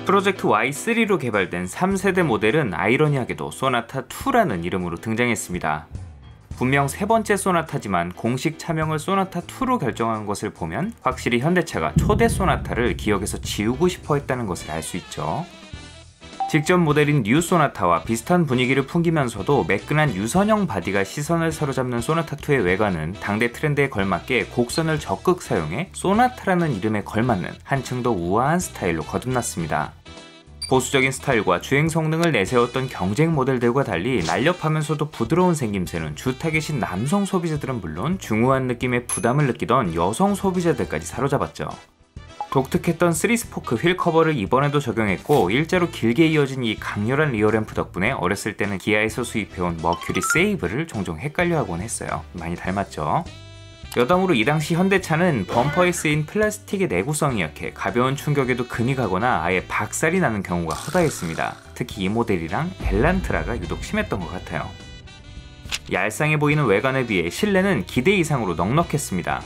프로젝트 Y3로 개발된 3세대 모델은 아이러니하게도 소나타2라는 이름으로 등장했습니다. 분명 세 번째 소나타지만 공식 차명을 소나타2로 결정한 것을 보면 확실히 현대차가 초대 소나타를 기억에서 지우고 싶어 했다는 것을 알 수 있죠. 직전 모델인 뉴 소나타와 비슷한 분위기를 풍기면서도 매끈한 유선형 바디가 시선을 사로잡는 소나타2의 외관은 당대 트렌드에 걸맞게 곡선을 적극 사용해 소나타라는 이름에 걸맞는 한층 더 우아한 스타일로 거듭났습니다. 보수적인 스타일과 주행 성능을 내세웠던 경쟁 모델들과 달리 날렵하면서도 부드러운 생김새는 주 타겟인 남성 소비자들은 물론 중후한 느낌의 부담을 느끼던 여성 소비자들까지 사로잡았죠. 독특했던 3스포크 휠 커버를 이번에도 적용했고 일자로 길게 이어진 이 강렬한 리어램프 덕분에 어렸을 때는 기아에서 수입해온 머큐리 세이브를 종종 헷갈려하곤 했어요. 많이 닮았죠? 여담으로 이 당시 현대차는 범퍼에 쓰인 플라스틱의 내구성이 약해 가벼운 충격에도 금이 가거나 아예 박살이 나는 경우가 허다했습니다. 특히 이 모델이랑 엘란트라가 유독 심했던 것 같아요. 얄쌍해 보이는 외관에 비해 실내는 기대 이상으로 넉넉했습니다.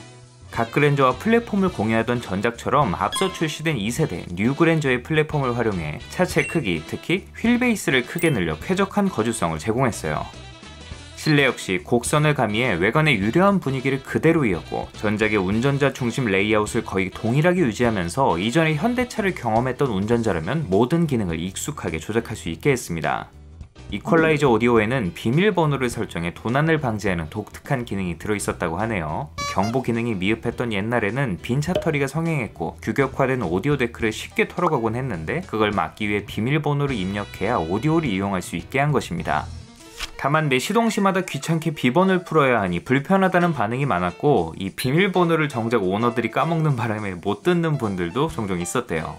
각 그랜저와 플랫폼을 공유하던 전작처럼 앞서 출시된 2세대 뉴 그랜저의 플랫폼을 활용해 차체 크기, 특히 휠베이스를 크게 늘려 쾌적한 거주성을 제공했어요. 실내 역시 곡선을 가미해 외관의 유려한 분위기를 그대로 이었고 전작의 운전자 중심 레이아웃을 거의 동일하게 유지하면서 이전에 현대차를 경험했던 운전자라면 모든 기능을 익숙하게 조작할 수 있게 했습니다. 이퀄라이저 오디오에는 비밀번호를 설정해 도난을 방지하는 독특한 기능이 들어있었다고 하네요. 경보 기능이 미흡했던 옛날에는 빈 차터리가 성행했고 규격화된 오디오 데크를 쉽게 털어가곤 했는데 그걸 막기 위해 비밀번호를 입력해야 오디오를 이용할 수 있게 한 것입니다. 다만 매 시동 시마다 귀찮게 비번을 풀어야 하니 불편하다는 반응이 많았고 이 비밀번호를 정작 오너들이 까먹는 바람에 못 듣는 분들도 종종 있었대요.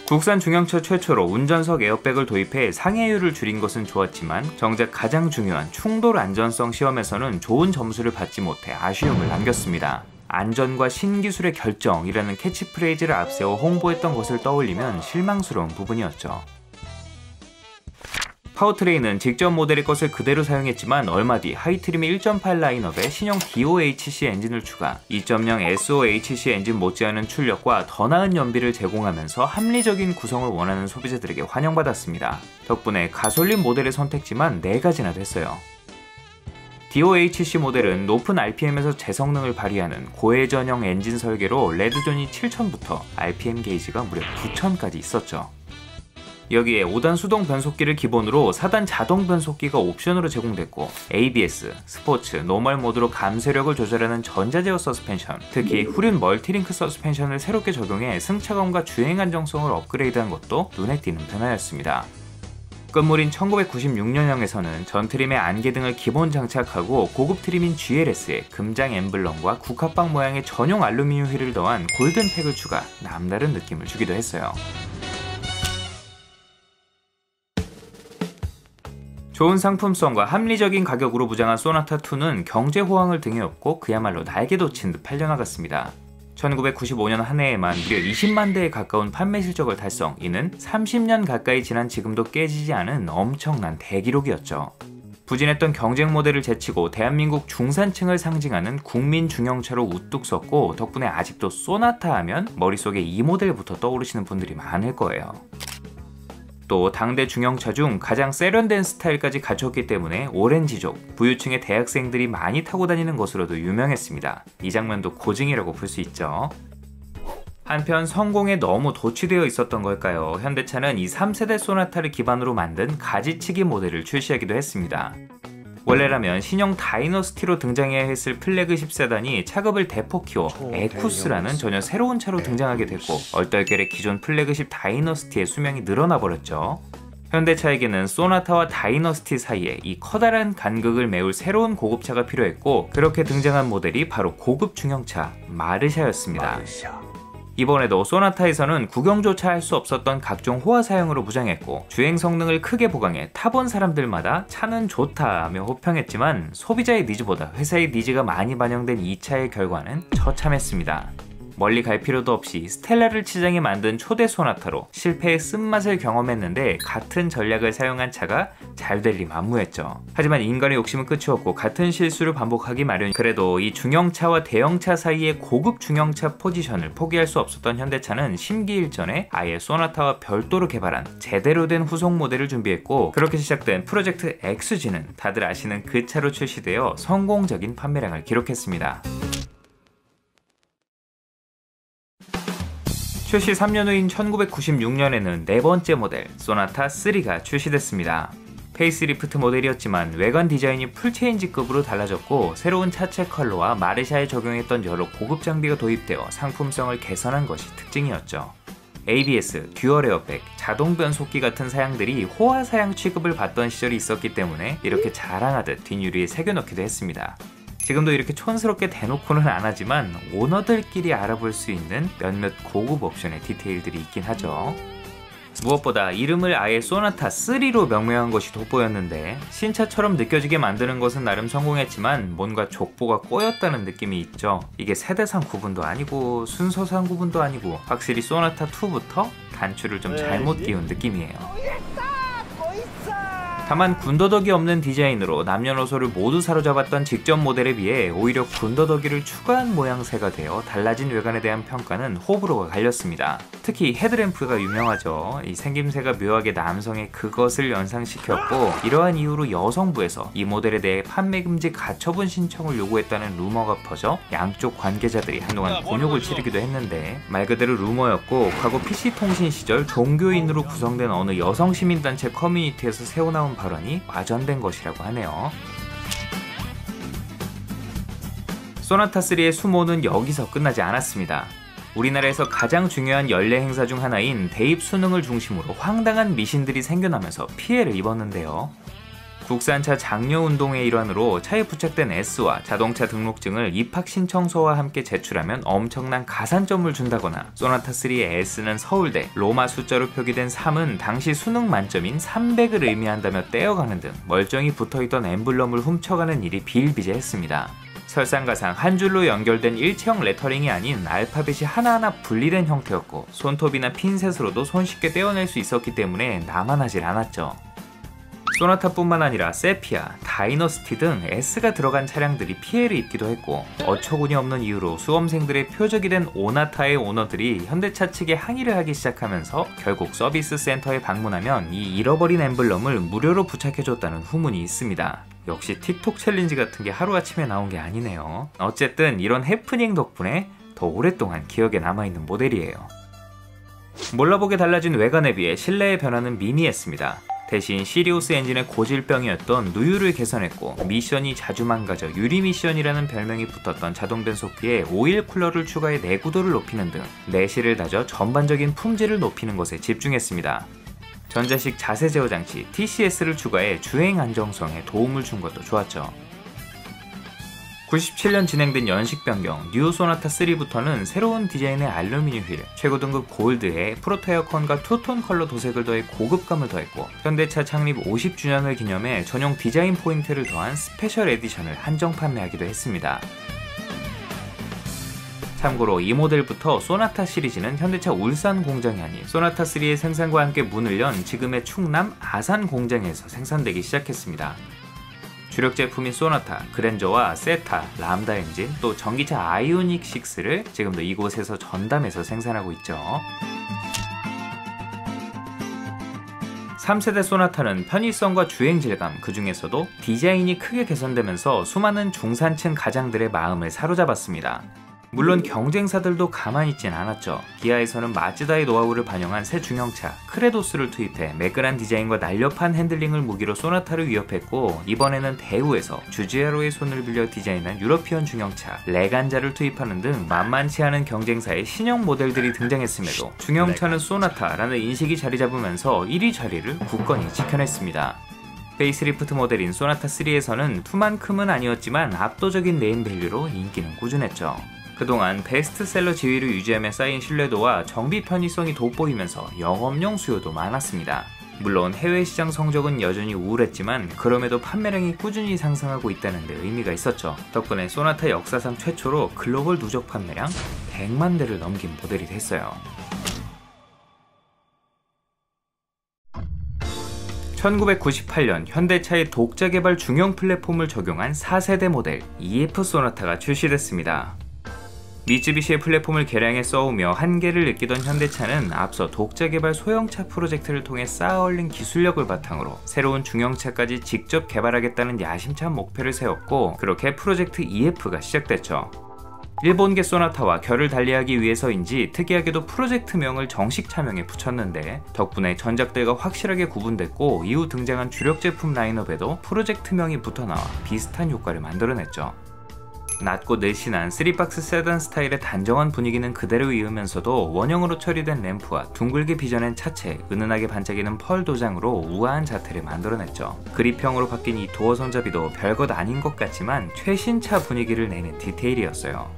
국산 중형차 최초로 운전석 에어백을 도입해 상해율을 줄인 것은 좋았지만 정작 가장 중요한 충돌 안전성 시험에서는 좋은 점수를 받지 못해 아쉬움을 남겼습니다. 안전과 신기술의 결정이라는 캐치프레이즈를 앞세워 홍보했던 것을 떠올리면 실망스러운 부분이었죠. 파워트레인은 직전 모델의 것을 그대로 사용했지만 얼마 뒤 하이트림의 1.8 라인업에 신형 DOHC 엔진을 추가, 2.0 SOHC 엔진 못지않은 출력과 더 나은 연비를 제공하면서 합리적인 구성을 원하는 소비자들에게 환영받았습니다. 덕분에 가솔린 모델의 선택지만 4가지나 됐어요. DOHC 모델은 높은 RPM에서 제성능을 발휘하는 고회전형 엔진 설계로 레드존이 7000부터 RPM 게이지가 무려 9000까지 있었죠. 여기에 5단 수동 변속기를 기본으로 4단 자동 변속기가 옵션으로 제공됐고 ABS, 스포츠, 노멀 모드로 감쇄력을 조절하는 전자제어 서스펜션, 특히 후륜 멀티링크 서스펜션을 새롭게 적용해 승차감과 주행 안정성을 업그레이드한 것도 눈에 띄는 변화였습니다. 끝물인 1996년형에서는 전 트림의 안개등을 기본 장착하고 고급 트림인 GLS에 금장 엠블럼과 국화빵 모양의 전용 알루미늄 휠을 더한 골든팩을 추가, 남다른 느낌을 주기도 했어요. 좋은 상품성과 합리적인 가격으로 무장한 소나타2는 경제 호황을 등에 업고 그야말로 날개 돋친 듯 팔려나갔습니다. 1995년 한 해에만 무려 20만 대에 가까운 판매 실적을 달성, 이는 30년 가까이 지난 지금도 깨지지 않은 엄청난 대기록이었죠. 부진했던 경쟁 모델을 제치고 대한민국 중산층을 상징하는 국민 중형차로 우뚝 섰고 덕분에 아직도 소나타 하면 머릿속에 이 모델부터 떠오르시는 분들이 많을 거예요. 또 당대 중형차 중 가장 세련된 스타일까지 갖췄기 때문에 오랜 지속, 부유층의 대학생들이 많이 타고 다니는 것으로도 유명했습니다. 이 장면도 고증이라고 볼 수 있죠. 한편 성공에 너무 도취되어 있었던 걸까요? 현대차는 이 3세대 소나타를 기반으로 만든 가지치기 모델을 출시하기도 했습니다. 원래라면 신형 다이너스티로 등장해야 했을 플래그십 세단이 차급을 대폭 키워 에쿠스라는 전혀 새로운 차로 등장하게 됐고 얼떨결에 기존 플래그십 다이너스티의 수명이 늘어나 버렸죠. 현대차에게는 소나타와 다이너스티 사이에 이 커다란 간극을 메울 새로운 고급차가 필요했고 그렇게 등장한 모델이 바로 고급 중형차 마르샤였습니다. 이번에도 소나타에서는 구경조차 할 수 없었던 각종 호화 사양으로 무장했고 주행 성능을 크게 보강해 타본 사람들마다 차는 좋다며 호평했지만 소비자의 니즈보다 회사의 니즈가 많이 반영된 이 차의 결과는 처참했습니다. 멀리 갈 필요도 없이 스텔라를 치장에 만든 초대 소나타로 실패의 쓴맛을 경험했는데 같은 전략을 사용한 차가 잘 될 리 만무했죠. 하지만 인간의 욕심은 끝이 없고 같은 실수를 반복하기 마련. 그래도 이 중형차와 대형차 사이의 고급 중형차 포지션을 포기할 수 없었던 현대차는 심기일전에 아예 소나타와 별도로 개발한 제대로 된 후속 모델을 준비했고, 그렇게 시작된 프로젝트 XG는 다들 아시는 그 차로 출시되어 성공적인 판매량을 기록했습니다. 출시 3년 후인 1996년에는 네 번째 모델 소나타 3가 출시됐습니다. 페이스리프트 모델이었지만 외관 디자인이 풀체인지급으로 달라졌고, 새로운 차체 컬러와 마르샤에 적용했던 여러 고급 장비가 도입되어 상품성을 개선한 것이 특징이었죠. ABS, 듀얼 에어백, 자동 변속기 같은 사양들이 호화 사양 취급을 받던 시절이 있었기 때문에 이렇게 자랑하듯 뒷유리에 새겨넣기도 했습니다. 지금도 이렇게 촌스럽게 대놓고는 안 하지만 오너들끼리 알아볼 수 있는 몇몇 고급 옵션의 디테일들이 있긴 하죠. 무엇보다 이름을 아예 소나타 3로 명명한 것이 돋보였는데, 신차처럼 느껴지게 만드는 것은 나름 성공했지만 뭔가 족보가 꼬였다는 느낌이 있죠. 이게 세대상 구분도 아니고 순서상 구분도 아니고 확실히 소나타 2부터 단추를 좀 잘못 끼운 느낌이에요. 다만 군더더기 없는 디자인으로 남녀노소를 모두 사로잡았던 직전 모델에 비해 오히려 군더더기를 추가한 모양새가 되어 달라진 외관에 대한 평가는 호불호가 갈렸습니다. 특히 헤드램프가 유명하죠. 이 생김새가 묘하게 남성의 그것을 연상시켰고, 이러한 이유로 여성부에서 이 모델에 대해 판매 금지 가처분 신청을 요구했다는 루머가 퍼져 양쪽 관계자들이 한동안 곤욕을 치르기도 했는데, 말 그대로 루머였고, 과거 PC통신 시절 종교인으로 구성된 어느 여성 시민단체 커뮤니티에서 새어나온 발언이 와전된 것이라고 하네요. 소나타3의 수모는 여기서 끝나지 않았습니다. 우리나라에서 가장 중요한 연례 행사 중 하나인 대입 수능을 중심으로 황당한 미신들이 생겨나면서 피해를 입었는데요. 국산차 장려운동의 일환으로 차에 부착된 S와 자동차 등록증을 입학신청서와 함께 제출하면 엄청난 가산점을 준다거나, 소나타3의 S는 서울대, 로마 숫자로 표기된 3은 당시 수능 만점인 300을 의미한다며 떼어가는 등 멀쩡히 붙어있던 엠블럼을 훔쳐가는 일이 비일비재했습니다. 설상가상 한 줄로 연결된 일체형 레터링이 아닌 알파벳이 하나하나 분리된 형태였고, 손톱이나 핀셋으로도 손쉽게 떼어낼 수 있었기 때문에 남아나질 않았죠. 소나타뿐만 아니라 세피아, 다이너스티 등 S가 들어간 차량들이 피해를 입기도 했고, 어처구니 없는 이유로 수험생들의 표적이 된 오나타의 오너들이 현대차 측에 항의를 하기 시작하면서 결국 서비스 센터에 방문하면 이 잃어버린 엠블럼을 무료로 부착해줬다는 후문이 있습니다. 역시 틱톡 챌린지 같은 게 하루아침에 나온 게 아니네요. 어쨌든 이런 해프닝 덕분에 더 오랫동안 기억에 남아있는 모델이에요. 몰라보게 달라진 외관에 비해 실내의 변화는 미미했습니다. 대신 시리우스 엔진의 고질병이었던 누유를 개선했고, 미션이 자주 망가져 유리 미션이라는 별명이 붙었던 자동 변속기에 오일 쿨러를 추가해 내구도를 높이는 등 내실을 다져 전반적인 품질을 높이는 것에 집중했습니다. 전자식 자세 제어 장치 TCS를 추가해 주행 안정성에 도움을 준 것도 좋았죠. 97년 진행된 연식 변경 뉴 소나타 3부터는 새로운 디자인의 알루미늄 휠, 최고 등급 골드에 프로토 에어컨과 투톤 컬러 도색을 더해 고급감을 더했고, 현대차 창립 50주년을 기념해 전용 디자인 포인트를 더한 스페셜 에디션을 한정 판매하기도 했습니다. 참고로 이 모델부터 소나타 시리즈는 현대차 울산 공장이 아닌 소나타3의 생산과 함께 문을 연 지금의 충남 아산 공장에서 생산되기 시작했습니다. 주력 제품인 소나타, 그랜저와 세타, 람다 엔진, 또 전기차 아이오닉 6를 지금도 이곳에서 전담해서 생산하고 있죠. 3세대 소나타는 편의성과 주행 질감, 그 중에서도 디자인이 크게 개선되면서 수많은 중산층 가장들의 마음을 사로잡았습니다. 물론 경쟁사들도 가만히 있진 않았죠. 기아에서는 마츠다의 노하우를 반영한 새 중형차 크레도스를 투입해 매끈한 디자인과 날렵한 핸들링을 무기로 소나타를 위협했고, 이번에는 대우에서 주지에로의 손을 빌려 디자인한 유러피언 중형차 레간자를 투입하는 등 만만치 않은 경쟁사의 신형 모델들이 등장했음에도 중형차는 소나타라는 인식이 자리 잡으면서 1위 자리를 굳건히 지켜냈습니다. 페이스리프트 모델인 소나타3에서는 2만큼은 아니었지만 압도적인 네임밸류로 인기는 꾸준했죠. 그동안 베스트셀러 지위를 유지하며 쌓인 신뢰도와 정비 편의성이 돋보이면서 영업용 수요도 많았습니다. 물론 해외 시장 성적은 여전히 우울했지만 그럼에도 판매량이 꾸준히 상승하고 있다는 데 의미가 있었죠. 덕분에 소나타 역사상 최초로 글로벌 누적 판매량 100만 대를 넘긴 모델이 됐어요. 1998년 현대차의 독자 개발 중형 플랫폼을 적용한 4세대 모델 EF 소나타가 출시됐습니다. 미쯔비시의 플랫폼을 개량해 써오며 한계를 느끼던 현대차는 앞서 독자 개발 소형차 프로젝트를 통해 쌓아 올린 기술력을 바탕으로 새로운 중형차까지 직접 개발하겠다는 야심찬 목표를 세웠고, 그렇게 프로젝트 EF가 시작됐죠. 일본계 소나타와 결을 달리하기 위해서인지 특이하게도 프로젝트명을 정식 차명에 붙였는데, 덕분에 전작들과 확실하게 구분됐고 이후 등장한 주력 제품 라인업에도 프로젝트명이 붙어나와 비슷한 효과를 만들어냈죠. 낮고 늘씬한 3박스 세단 스타일의 단정한 분위기는 그대로 이으면서도 원형으로 처리된 램프와 둥글게 빚어낸 차체, 은은하게 반짝이는 펄 도장으로 우아한 자태를 만들어냈죠. 그립형으로 바뀐 이 도어 손잡이도 별것 아닌 것 같지만 최신차 분위기를 내는 디테일이었어요.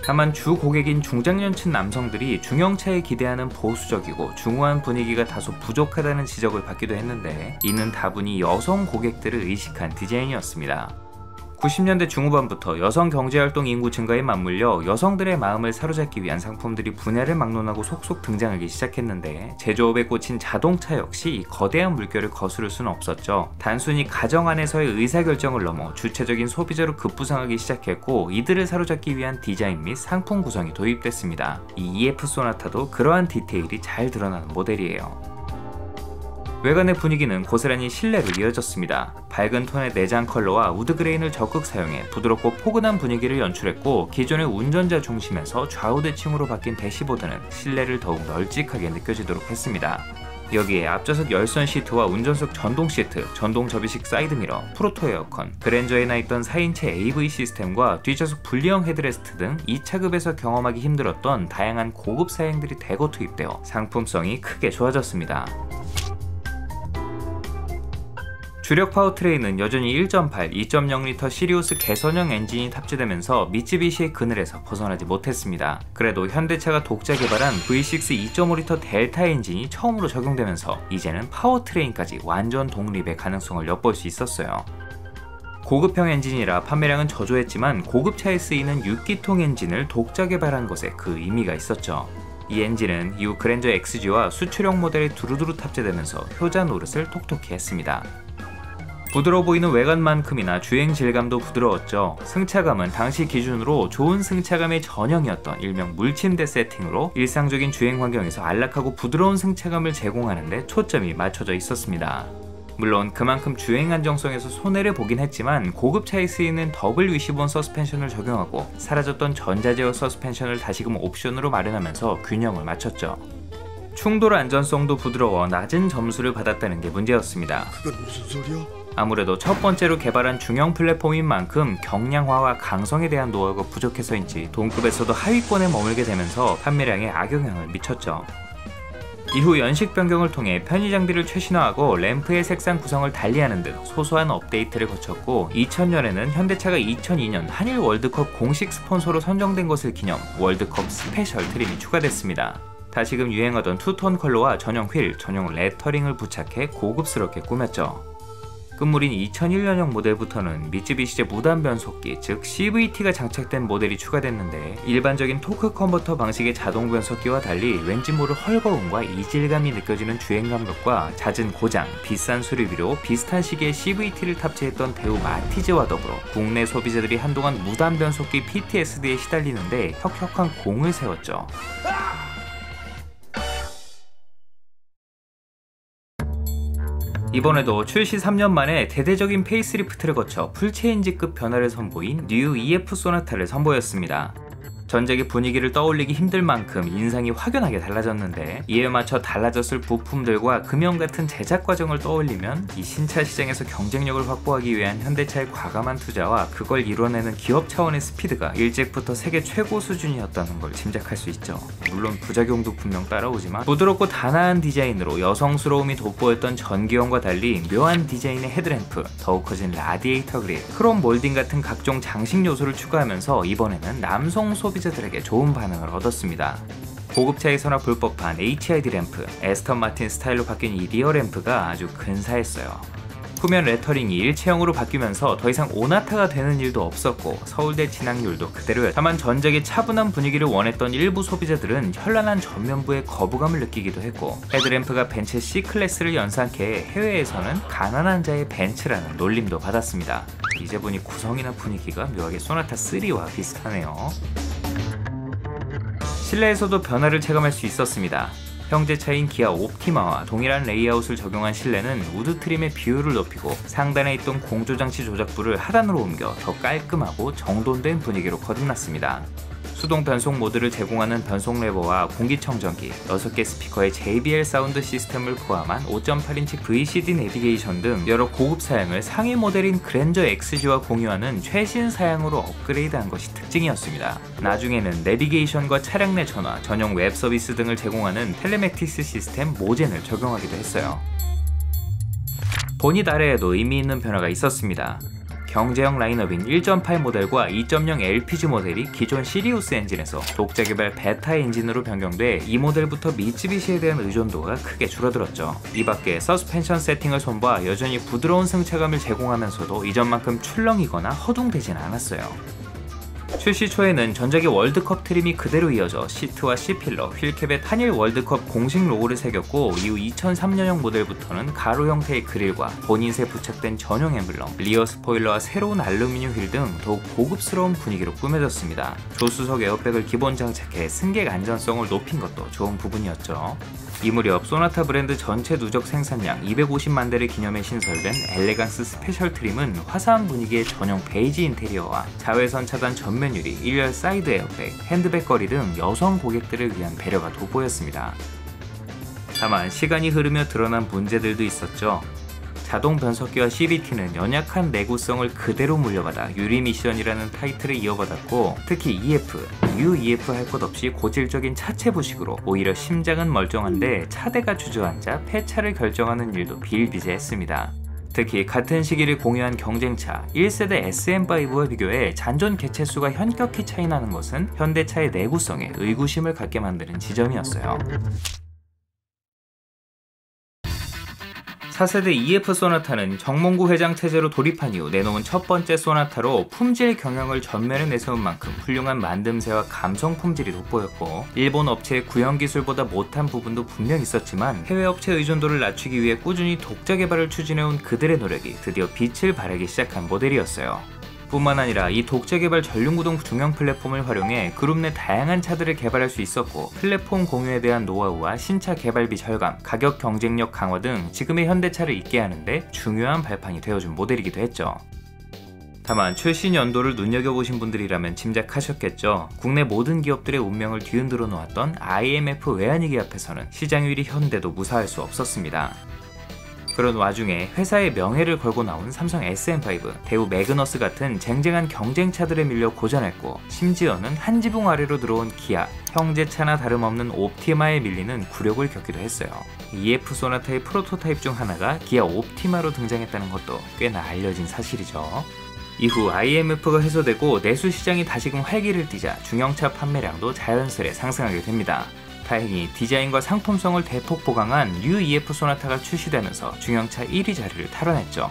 다만 주 고객인 중장년층 남성들이 중형차에 기대하는 보수적이고 중후한 분위기가 다소 부족하다는 지적을 받기도 했는데, 이는 다분히 여성 고객들을 의식한 디자인이었습니다. 90년대 중후반부터 여성 경제활동 인구 증가에 맞물려 여성들의 마음을 사로잡기 위한 상품들이 분야를 막론하고 속속 등장하기 시작했는데, 제조업에 꽂힌 자동차 역시 이 거대한 물결을 거스를 수는 없었죠. 단순히 가정 안에서의 의사결정을 넘어 주체적인 소비자로 급부상하기 시작했고, 이들을 사로잡기 위한 디자인 및 상품 구성이 도입됐습니다. 이 EF 소나타도 그러한 디테일이 잘 드러나는 모델이에요. 외관의 분위기는 고스란히 실내로 이어졌습니다. 밝은 톤의 내장 컬러와 우드 그레인을 적극 사용해 부드럽고 포근한 분위기를 연출했고, 기존의 운전자 중심에서 좌우 대칭으로 바뀐 대시보드는 실내를 더욱 널찍하게 느껴지도록 했습니다. 여기에 앞좌석 열선 시트와 운전석 전동 시트, 전동 접이식 사이드미러, 프로토 에어컨, 그랜저에나 있던 4인체 AV 시스템과 뒷좌석 분리형 헤드레스트 등 2차급에서 경험하기 힘들었던 다양한 고급 사양들이 대거 투입되어 상품성이 크게 좋아졌습니다. 주력 파워트레인은 여전히 1.8, 2.0L 시리우스 개선형 엔진이 탑재되면서 미쯔비시의 그늘에서 벗어나지 못했습니다. 그래도 현대차가 독자 개발한 V6 2.5L 델타 엔진이 처음으로 적용되면서 이제는 파워트레인까지 완전 독립의 가능성을 엿볼 수 있었어요. 고급형 엔진이라 판매량은 저조했지만 고급차에 쓰이는 6기통 엔진을 독자 개발한 것에 그 의미가 있었죠. 이 엔진은 이후 그랜저 XG와 수출형 모델에 두루두루 탑재되면서 효자 노릇을 톡톡히 했습니다. 부드러워 보이는 외관만큼이나 주행 질감도 부드러웠죠. 승차감은 당시 기준으로 좋은 승차감의 전형이었던 일명 물침대 세팅으로 일상적인 주행 환경에서 안락하고 부드러운 승차감을 제공하는 데 초점이 맞춰져 있었습니다. 물론 그만큼 주행 안정성에서 손해를 보긴 했지만 고급차에 쓰이는 더블 위시본 서스펜션을 적용하고 사라졌던 전자제어 서스펜션을 다시금 옵션으로 마련하면서 균형을 맞췄죠. 충돌 안전성도 부드러워 낮은 점수를 받았다는 게 문제였습니다. 그건 무슨 소리야? 아무래도 첫 번째로 개발한 중형 플랫폼인 만큼 경량화와 강성에 대한 노하우가 부족해서인지 동급에서도 하위권에 머물게 되면서 판매량에 악영향을 미쳤죠. 이후 연식 변경을 통해 편의 장비를 최신화하고 램프의 색상 구성을 달리하는 등 소소한 업데이트를 거쳤고, 2000년에는 현대차가 2002년 한일 월드컵 공식 스폰서로 선정된 것을 기념 월드컵 스페셜 트림이 추가됐습니다. 다시금 유행하던 투톤 컬러와 전용 휠, 전용 레터링을 부착해 고급스럽게 꾸몄죠. 끝물인 2001년형 모델부터는 미쯔비시제 무단 변속기, 즉 CVT가 장착된 모델이 추가됐는데, 일반적인 토크 컨버터 방식의 자동 변속기와 달리 왠지 모를 헐거움과 이질감이 느껴지는 주행 감각과 잦은 고장, 비싼 수리비로 비슷한 시기에 CVT를 탑재했던 대우 마티즈와 더불어 국내 소비자들이 한동안 무단 변속기 PTSD에 시달리는데 혁혁한 공을 세웠죠. 이번에도 출시 3년 만에 대대적인 페이스리프트를 거쳐 풀체인지급 변화를 선보인 뉴 EF 소나타를 선보였습니다. 전작의 분위기를 떠올리기 힘들 만큼 인상이 확연하게 달라졌는데, 이에 맞춰 달라졌을 부품들과 금형 같은 제작 과정을 떠올리면 이 신차 시장에서 경쟁력을 확보하기 위한 현대차의 과감한 투자와 그걸 이뤄내는 기업 차원의 스피드가 일찍부터 세계 최고 수준이었다는 걸 짐작할 수 있죠. 물론 부작용도 분명 따라오지만 부드럽고 단아한 디자인으로 여성스러움이 돋보였던 전기형과 달리 묘한 디자인의 헤드램프, 더욱 커진 라디에이터 그릴, 크롬 몰딩 같은 각종 장식 요소를 추가하면서 이번에는 남성 소비자들에게 좋은 반응을 얻었습니다. 고급차에서나 볼 법한 HID 램프, 에스턴 마틴 스타일로 바뀐 이 리어 램프가 아주 근사했어요. 후면 레터링이 일체형으로 바뀌면서 더 이상 오나타가 되는 일도 없었고 서울대 진학률도 그대로였죠. 다만 전작의 차분한 분위기를 원했던 일부 소비자들은 현란한 전면부에 거부감을 느끼기도 했고, 헤드램프가 벤츠 C클래스를 연상케 해 해외에서는 가난한 자의 벤츠라는 놀림도 받았습니다. 이제 보니 구성이나 분위기가 묘하게 소나타 3와 비슷하네요. 실내에서도 변화를 체감할 수 있었습니다. 형제차인 기아 옵티마와 동일한 레이아웃을 적용한 실내는 우드 트림의 비율을 높이고 상단에 있던 공조장치 조작부를 하단으로 옮겨 더 깔끔하고 정돈된 분위기로 거듭났습니다. 수동 변속 모드를 제공하는 변속 레버와 공기청정기, 6개 스피커의 JBL 사운드 시스템을 포함한 5.8인치 VCD 내비게이션 등 여러 고급 사양을 상위 모델인 그랜저 XG와 공유하는 최신 사양으로 업그레이드한 것이 특징이었습니다. 나중에는 내비게이션과 차량 내 전화, 전용 웹 서비스 등을 제공하는 텔레매틱스 시스템 모젠을 적용하기도 했어요. 보닛 아래에도 의미 있는 변화가 있었습니다. 경제형 라인업인 1.8 모델과 2.0 LPG 모델이 기존 시리우스 엔진에서 독자 개발 베타 엔진으로 변경돼 이 모델부터 미쯔비시에 대한 의존도가 크게 줄어들었죠. 이 밖에 서스펜션 세팅을 손봐 여전히 부드러운 승차감을 제공하면서도 이전만큼 출렁이거나 허둥대진 않았어요. 출시 초에는 전작의 월드컵 트림이 그대로 이어져 시트와 C필러, 휠캡에 한일 월드컵 공식 로고를 새겼고, 이후 2003년형 모델부터는 가로 형태의 그릴과 본인세 부착된 전용 엠블럼, 리어 스포일러와 새로운 알루미늄 휠 등 더욱 고급스러운 분위기로 꾸며졌습니다. 조수석 에어백을 기본 장착해 승객 안전성을 높인 것도 좋은 부분이었죠. 이 무렵 소나타 브랜드 전체 누적 생산량 250만 대를 기념해 신설된 엘레강스 스페셜 트림은 화사한 분위기의 전용 베이지 인테리어와 자외선 차단 전면 유리, 1열 사이드 에어백, 핸드백 거리 등 여성 고객들을 위한 배려가 돋보였습니다. 다만 시간이 흐르며 드러난 문제들도 있었죠. 자동 변속기와 CVT는 연약한 내구성을 그대로 물려받아 유리 미션이라는 타이틀을 이어받았고, 특히 EF, UEF 할 것 없이 고질적인 차체 부식으로 오히려 심장은 멀쩡한데 차대가 주저앉아 폐차를 결정하는 일도 비일비재했습니다. 특히 같은 시기를 공유한 경쟁차 1세대 SM5와 비교해 잔존 개체수가 현격히 차이나는 것은 현대차의 내구성에 의구심을 갖게 만드는 지점이었어요. 4세대 EF 소나타는 정몽구 회장 체제로 돌입한 이후 내놓은 첫 번째 소나타로 품질 경영을 전면에 내세운 만큼 훌륭한 만듦새와 감성 품질이 돋보였고, 일본 업체의 구형 기술보다 못한 부분도 분명 있었지만 해외 업체 의존도를 낮추기 위해 꾸준히 독자 개발을 추진해온 그들의 노력이 드디어 빛을 발하기 시작한 모델이었어요. 뿐만 아니라 이 독자 개발 전륜구동 중형 플랫폼을 활용해 그룹 내 다양한 차들을 개발할 수 있었고, 플랫폼 공유에 대한 노하우와 신차 개발비 절감, 가격 경쟁력 강화 등 지금의 현대차를 있게 하는데 중요한 발판이 되어준 모델이기도 했죠. 다만 출시 연도를 눈여겨보신 분들이라면 짐작하셨겠죠. 국내 모든 기업들의 운명을 뒤흔들어 놓았던 IMF 외환위기 앞에서는 시장률이 현대도 무사할 수 없었습니다. 그런 와중에 회사의 명예를 걸고 나온 삼성 SM5, 대우 매그너스 같은 쟁쟁한 경쟁차들에 밀려 고전했고, 심지어는 한 지붕 아래로 들어온 기아, 형제차나 다름없는 옵티마에 밀리는 굴욕을 겪기도 했어요. EF 소나타의 프로토타입 중 하나가 기아 옵티마로 등장했다는 것도 꽤나 알려진 사실이죠. 이후 IMF가 해소되고 내수 시장이 다시금 활기를 띠자 중형차 판매량도 자연스레 상승하게 됩니다. 다행히 디자인과 상품성을 대폭 보강한 뉴 EF 소나타가 출시되면서 중형차 1위 자리를 탈환했죠.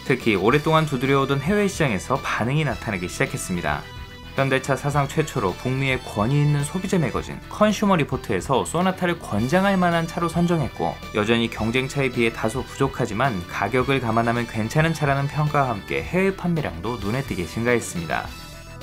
특히 오랫동안 두드려오던 해외 시장에서 반응이 나타나기 시작했습니다. 현대차 사상 최초로 북미의 권위 있는 소비자 매거진 컨슈머 리포트에서 소나타를 권장할 만한 차로 선정했고, 여전히 경쟁차에 비해 다소 부족하지만 가격을 감안하면 괜찮은 차라는 평가와 함께 해외 판매량도 눈에 띄게 증가했습니다.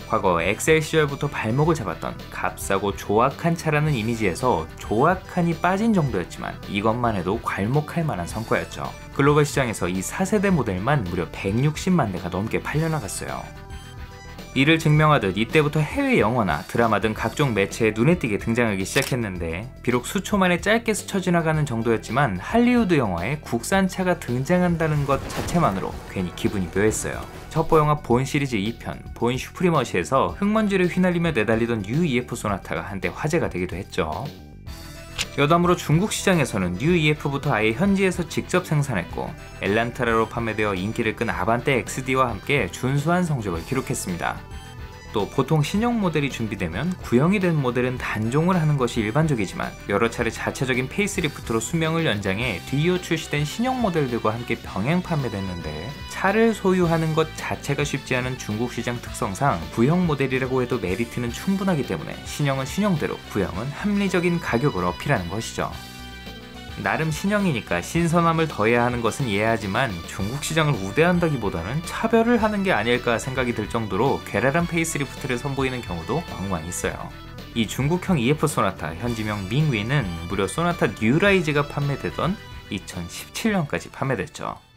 과거 엑셀 시절부터 발목을 잡았던 값싸고 조악한 차라는 이미지에서 조악한이 빠진 정도였지만 이것만 해도 괄목할 만한 성과였죠. 글로벌 시장에서 이 4세대 모델만 무려 160만 대가 넘게 팔려나갔어요. 이를 증명하듯 이때부터 해외 영화나 드라마 등 각종 매체에 눈에 띄게 등장하기 시작했는데, 비록 수초 만에 짧게 스쳐 지나가는 정도였지만 할리우드 영화에 국산차가 등장한다는 것 자체만으로 괜히 기분이 묘했어요. 첩보 영화 본 시리즈 2편, 본 슈프리머시에서 흙먼지를 휘날리며 내달리던 뉴 EF 소나타가 한때 화제가 되기도 했죠. 여담으로 중국 시장에서는 뉴 EF부터 아예 현지에서 직접 생산했고, 엘란타라로 판매되어 인기를 끈 아반떼 XD와 함께 준수한 성적을 기록했습니다. 또 보통 신형 모델이 준비되면 구형이 된 모델은 단종을 하는 것이 일반적이지만 여러 차례 자체적인 페이스리프트로 수명을 연장해 뒤이어 출시된 신형 모델들과 함께 병행 판매됐는데, 차를 소유하는 것 자체가 쉽지 않은 중국 시장 특성상 구형 모델이라고 해도 메리트는 충분하기 때문에 신형은 신형대로, 구형은 합리적인 가격을 어필하는 것이죠. 나름 신형이니까 신선함을 더해야 하는 것은 이해하지만 중국 시장을 우대한다기보다는 차별을 하는 게 아닐까 생각이 들 정도로 괴랄한 페이스리프트를 선보이는 경우도 왕왕 있어요. 이 중국형 EF 소나타, 현지명 밍위는 무려 소나타 뉴라이즈가 판매되던 2017년까지 판매됐죠.